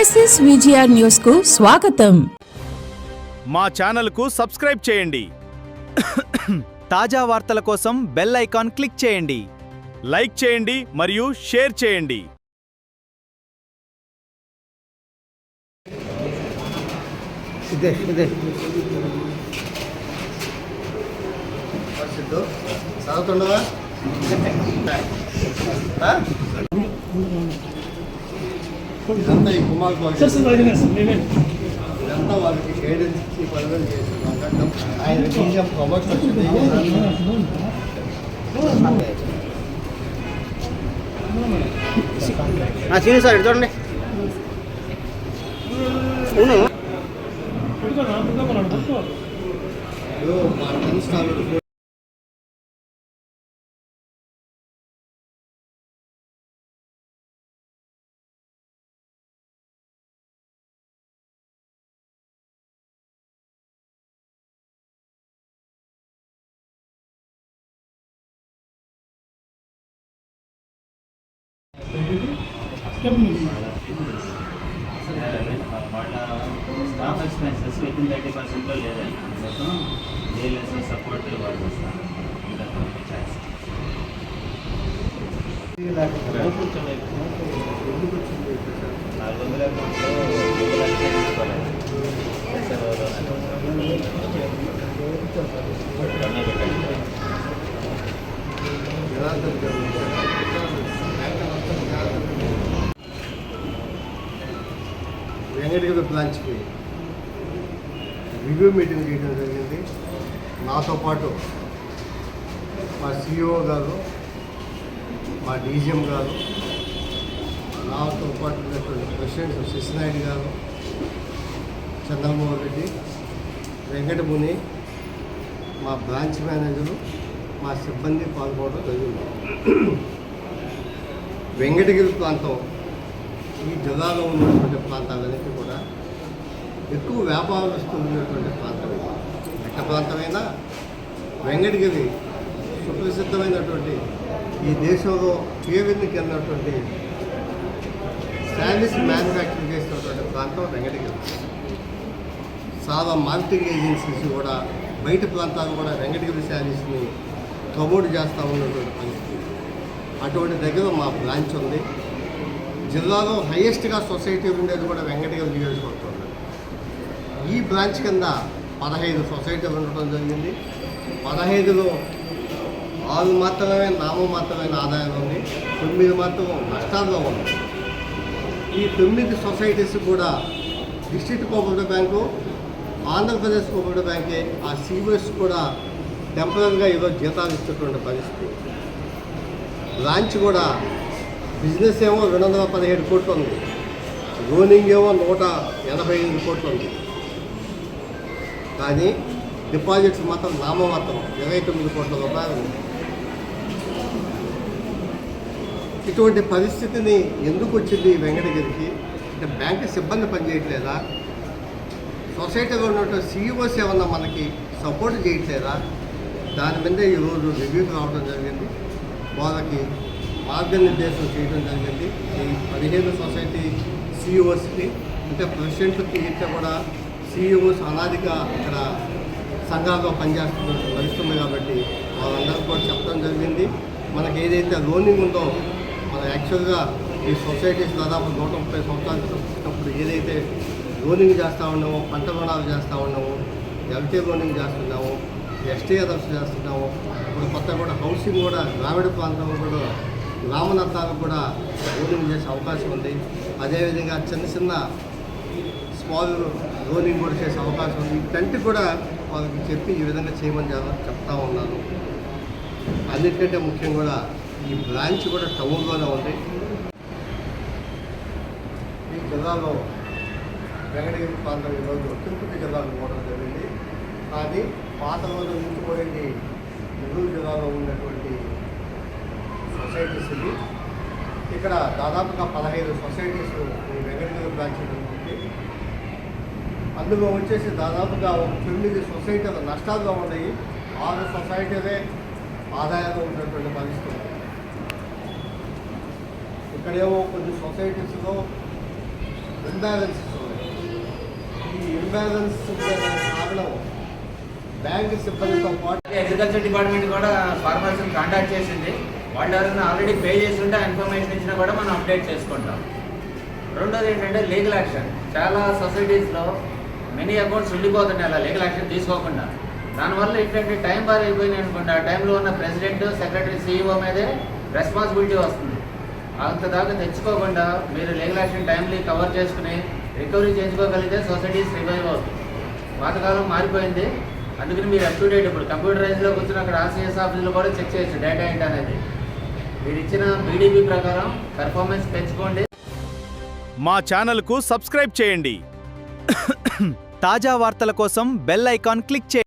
Crisis VGR news కు స్వాగతం. మా ఛానల్ కు సబ్స్క్రైబ్ చేయండి. తాజా వార్తల కోసం బెల్ ఐకాన్ క్లిక్ చేయండి. లైక్ చేయండి మరియు షేర్ చేయండి. ఇదంతా ఈ కుమార్ ఇదంతా వాళ్ళకి గైడెన్స్ ఇచ్చి పదవులు చేస్తున్నాం. ఆయన కొంచెం ప్రమోషన్ వచ్చింది. సీనియర్ సార్ చూడండి. మా ten star staff expenses with 30% లేదండి. మొత్తం జేఎల్ఎస్ సపోర్ట్ వాళ్ళు వస్తాను. వెంకటగిరి బ్రాంచ్కి రివ్యూ మీటింగ్ చేయడం జరిగింది. నాతో పాటు మా సిఇఓ గారు, మా డీజీఎం గారు, నాతో పాటు ఉన్నటువంటి ప్రెసిడెంట్ శశినాయుడు గారు, చంద్రమోహన్ రెడ్డి, వెంకటముని, మా బ్రాంచ్ మేనేజరు, మా సిబ్బంది పాల్గొనడం జరిగింది. వెంకటగిరి ప్రాంతం ఈ జిల్లాలో ఉన్నటువంటి ప్రాంతాలన్నింటి కూడా ఎక్కువ వ్యాపారస్తులు ఉన్నటువంటి ప్రాంతం. ఎక్క ప్రాంతమైనా వెంకటగిరి సుప్రసిద్ధమైనటువంటి ఈ దేశంలో పేరుకి వెళ్ళినటువంటి శారీస్ మ్యానుఫ్యాక్చరింగ్ చేసినటువంటి ప్రాంతం వెంకటగిరి. చాలా మార్కెటింగ్ ఏజెన్సీస్ కూడా బయట ప్రాంతాలు కూడా వెంకటగిరి శారీస్ని ప్రమోట్ చేస్తూ ఉన్నటువంటి పరిస్థితి. అటువంటి దగ్గర మా బ్రాంచ్ ఉంది. జిల్లాలో హైయెస్ట్గా సొసైటీ ఉండేది కూడా వెంకటగిరి నియోజకవర్గం. ఈ బ్రాంచ్ కింద 15 సొసైటీలు ఉండటం జరిగింది. 15లో 6 మాత్రమే నామమాత్రమైన ఆదాయం ఉంది, 9 మాత్రం నష్టాల్లో ఉంది. ఈ 9 సొసైటీస్ కూడా district cooperative bank, Andhra Pradesh cooperative బ్యాంకే ఆ సిఓఎస్ కూడా టెంపరీగా ఈరోజు జీతాలు ఇచ్చేటువంటి పరిస్థితి. బ్రాంచ్ కూడా బిజినెస్ ఏమో 217 కోట్లు ఉంది, లోనింగ్ ఏమో 185 కోట్లు ఉంది. కానీ డిపాజిట్స్ మాత్రం నామమాత్రం 29 కోట్ల రూపాయలు ఉంది. ఇటువంటి పరిస్థితిని ఎందుకు వచ్చింది వెంకటగిరికి అంటే బ్యాంకు సిబ్బంది పనిచేయట్లేదా, సొసైటీలో ఉన్నటువంటి సిఇఓస్ ఏమన్నా మనకి సపోర్ట్ చేయట్లేదా, దాని మీద ఈరోజు రివ్యూకి రావడం జరిగింది. వాళ్ళకి మార్గనిర్దేశం చేయడం జరిగింది. ఈ 15 సొసైటీ సిఇఓస్కి అంటే ప్రెసిడెంట్లకి ఇట్లా కూడా సిఇఓస్ అనాదిగా ఇక్కడ సంఘాల్లో నడుస్తుంది కాబట్టి వాళ్ళందరికీ కూడా చెప్పడం జరిగింది. మనకి ఏదైతే లోనింగ్ ఉందో మనం యాక్చువల్గా ఈ సొసైటీస్ దాదాపు 130 సంవత్సరాల క్రితం ఏదైతే లోనింగ్ చేస్తూ ఉన్నామో, పంట రుణాలు చేస్తూ ఉన్నామో, ఎల్టీ లోనింగ్ చేస్తున్నాము, ఎస్టీఆర్ఎస్ చేస్తున్నాము. ఇప్పుడు కొత్త కూడా హౌసింగ్ కూడా గ్రామీణ ప్రాంతంలో కూడా గ్రామనత్తాలకు కూడా లోనింగ్ చేసే అవకాశం ఉంది. అదేవిధంగా చిన్న చిన్న స్మాల్ లోనింగ్ కూడా చేసే అవకాశం ఉంది. ఇటంటి కూడా వాళ్ళకి చెప్పి ఈ విధంగా చేయమని చెప్తా ఉన్నాను. అన్నిటికంటే ముఖ్యం కూడా ఈ బ్రాంచ్ కూడా టౌన్లోనే ఉంది. ఈ జిల్లాలో వెంకటగిరి ప్రాంతం ఈరోజు తిరుపతి జిల్లాలో పోవడం జరిగింది. కానీ పాత రోజు ఉంచిపోయింది నెల్లూరు జిల్లాలో ఉన్నటువంటి సొసైటీస్ ఇది. ఇక్కడ దాదాపుగా 15 సొసైటీస్ ఈ వెంకటగిరి బ్రాంచ్ ఉంటుంది. అందులో వచ్చేసి దాదాపుగా 9 సొసైటీలు నష్టాల్లో ఉన్నాయి, 6 సొసైటీలే ఆదాయాలు ఉన్నటువంటి పరిస్థితి. ఇక్కడేమో కొన్ని సొసైటీస్లో ఇంబ్యాలెన్సెస్ ఉన్నాయి. ఈ ఇంబ్యాలెన్స్ కారణం బ్యాంక్ సిబ్బందితో పాటు అగ్రికల్చర్ డిపార్ట్మెంట్ కూడా ఫార్మర్స్ని కాంటాక్ట్ చేసింది. వాళ్ళు ఎవరైనా ఆల్రెడీ పే చేసి ఉంటే ఇన్ఫర్మేషన్ ఇచ్చినా కూడా మనం అప్డేట్ చేసుకుంటాం. రెండోది ఏంటంటే లీగల్ యాక్షన్. చాలా సొసైటీస్లో మెనీ అకౌంట్స్ ఉండిపోతున్నాయి అలా లీగల్ యాక్షన్ తీసుకోకుండా. దానివల్ల ఏంటంటే టైం బార్ అయిపోయింది అనుకోండి, ఆ టైంలో ఉన్న ప్రెసిడెంట్, సెక్రటరీ, CEO మీదే రెస్పాన్సిబిలిటీ వస్తుంది. అంత దాకా తెచ్చుకోకుండా మీరు లీగల్ యాక్షన్ టైంలీ కవర్ చేసుకుని రికవరీ చేసుకోగలిగితే సొసైటీస్ రివైవ్ అవుతుంది. పాతకాలం మారిపోయింది, అందుకని మీరు అప్ టు డేట్ ఇప్పుడు కంప్యూటరైజ్లో కూర్చుని అక్కడ RCS ఆఫీసులో కూడా చెక్ చేయొచ్చు డేటా ఏంటి అనేది. మీరు ఇచ్చిన BDP ప్రకారం పెర్ఫార్మెన్స్ పెంచుకోండి. మా ఛానల్కు సబ్స్క్రైబ్ చేయండి. తాజా వార్తల కోసం బెల్ ఐకాన్ క్లిక్ చేయండి.